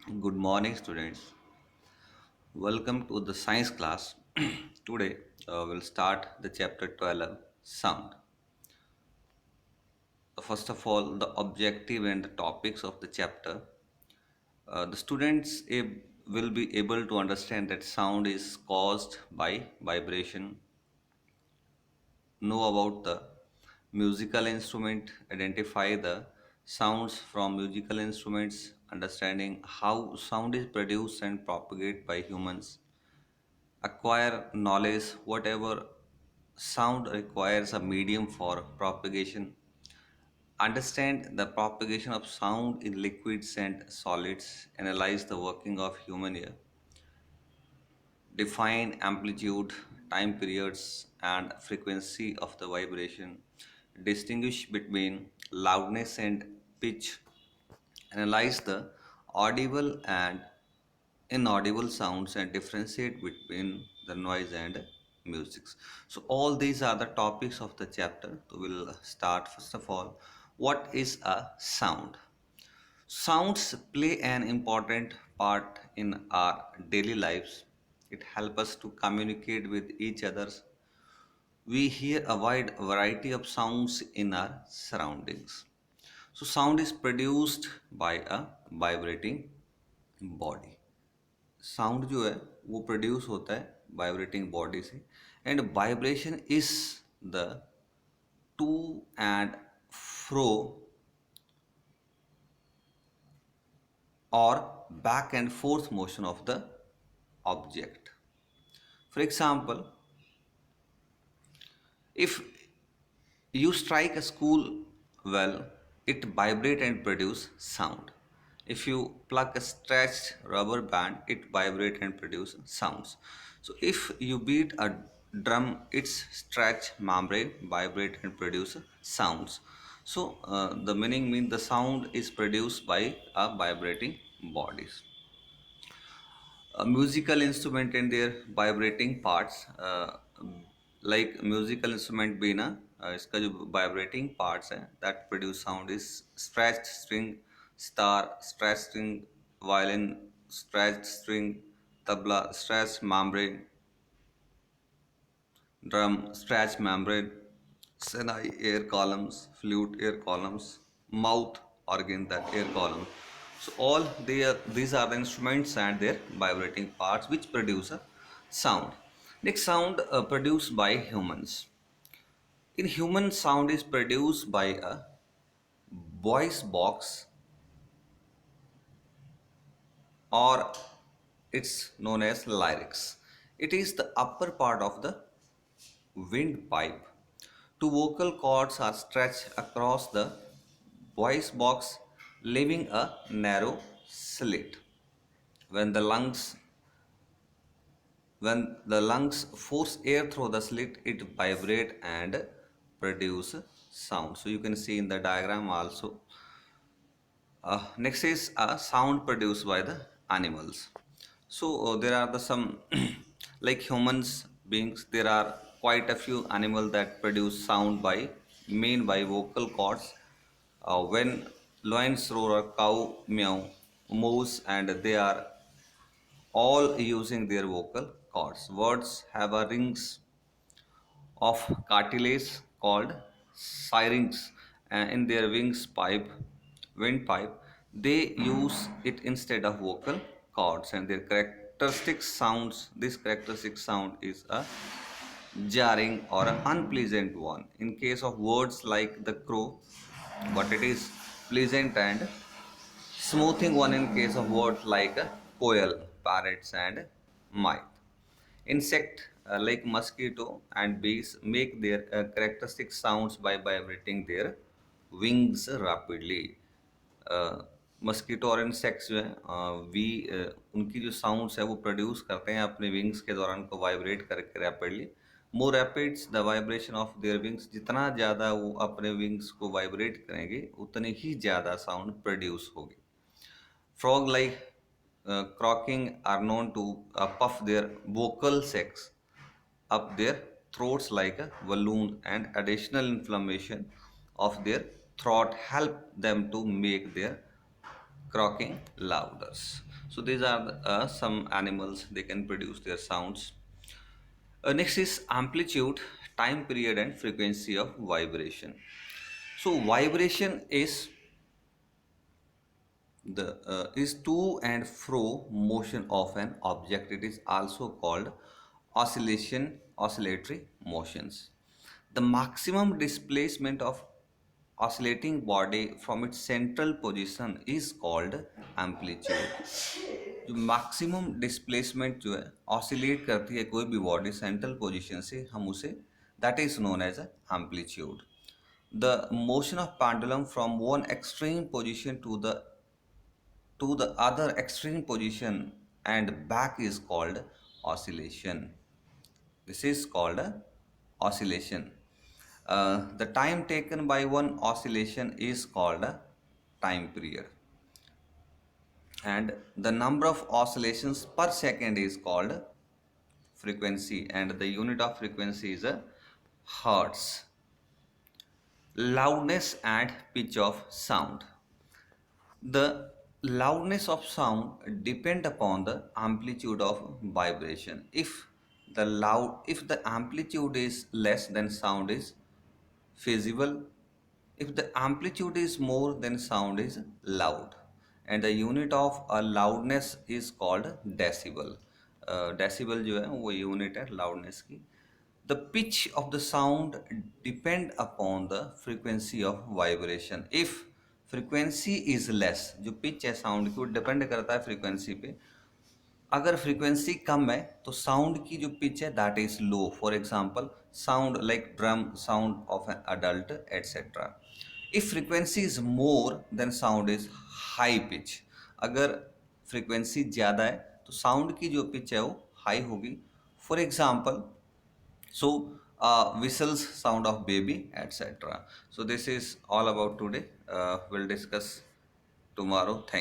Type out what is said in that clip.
Good morning, students. Welcome to the science class. Today, we'll start the chapter 12 sound. First of all, the objective and the topics of the chapter. The students will be able to understand that sound is caused by vibration, know about the musical instrument, identify the sounds from musical instruments, understanding how sound is produced and propagated by humans, acquire knowledge, whatever sound requires a medium for propagation, understand the propagation of sound in liquids and solids, analyze the working of human ear, define amplitude, time periods, and frequency of the vibration, distinguish between loudness and pitch, analyze the audible and inaudible sounds and differentiate between the noise and music. So all these are the topics of the chapter. So we'll start first of all. What is a sound? Sounds play an important part in our daily lives. It helps us to communicate with each other. We hear a wide variety of sounds in our surroundings. So sound is produced by a vibrating body. Sound जो है वो produce होता है vibrating body से and vibration is the to and fro और back and forth motion of the object. For example, if you strike a school well, it vibrate and produce sound. If you pluck a stretched rubber band, it vibrate and produce sounds. So if you beat a drum, its stretched membrane vibrate and produce sounds. So the meaning means the sound is produced by a vibrating bodies. A musical instrument and their vibrating parts, like musical instrument बीना, इसका जो vibrating parts है that produce sound is stretched string, star, stretched string, violin, stretched string, tabla, stretched membrane, drum, stretched membrane, Senai air columns, flute air columns, mouth organ that air column. So these are the instruments and their vibrating parts which produce a sound. Next, sound produced by humans. In human, sound is produced by a voice box, or it's known as larynx. It is the upper part of the windpipe. Two vocal cords are stretched across the voice box, leaving a narrow slit. When the lungs when the lungs force air through the slit, it vibrate and produce sound. So you can see in the diagram also. Next is a sound produced by the animals. So there are the some like humans beings. There are quite a few animals that produce sound by main by vocal cords. When lions roar, a cow meow, moose, and they are all using their vocal cords. Birds have a rings of cartilage called syrinx in their windpipe. They use it instead of vocal cords, and their characteristic sounds. This characteristic sound is a jarring or an unpleasant one. In case of words like the crow, but it is pleasant and smoothing one in case of words like coil, parrots, and mice. Insect like mosquito and bees make their characteristic sounds by vibrating their wings rapidly. Mosquito और insects जो हैं we उनकी जो sounds है वो produce करते हैं अपने विंग्स के दौरान को वाइब्रेट करके rapidly. More rapids the vibration of their wings, जितना ज़्यादा वो अपने विंग्स को वाइब्रेट करेंगे उतनी ही ज़्यादा साउंड प्रोड्यूस होगी. Frog like croaking are known to puff their vocal sacs up their throats like a balloon, and additional inflammation of their throat help them to make their croaking louder. So these are some animals, they can produce their sounds. Next is amplitude, time period and frequency of vibration. So vibration is to and fro motion of an object. It is also called oscillatory motions. The maximum displacement of oscillating body from its central position is called amplitude. जो maximum displacement जो है oscillate करती है कोई भी body central position से, हम उसे that is known as amplitude. The motion of pendulum from one extreme position to the other extreme position and back is called oscillation. This is called oscillation. The time taken by one oscillation is called a time period, and the number of oscillations per second is called frequency, and the unit of frequency is a hertz. Loudness and pitch of sound. The loudness of sound depend upon the amplitude of vibration. If the amplitude is less, then sound is feasible. If the amplitude is more, then sound is loud. And the unit of a loudness is called decibel. Decibel जो है वो unit है loudness की. The pitch of the sound depend upon the frequency of vibration. If frequency is less, जो pitch है sound की वो depend करता है frequency पे. अगर फ्रीक्वेंसी कम है तो साउंड की जो पिच है that is low. For example sound like drum sound of an adult etcetera. If frequency is more than sound is high pitch. अगर फ्रीक्वेंसी ज़्यादा है तो साउंड की जो पिच है वो हाई होगी. For example so whistles sound of baby etc. So this is all about today. We'll discuss tomorrow. Thank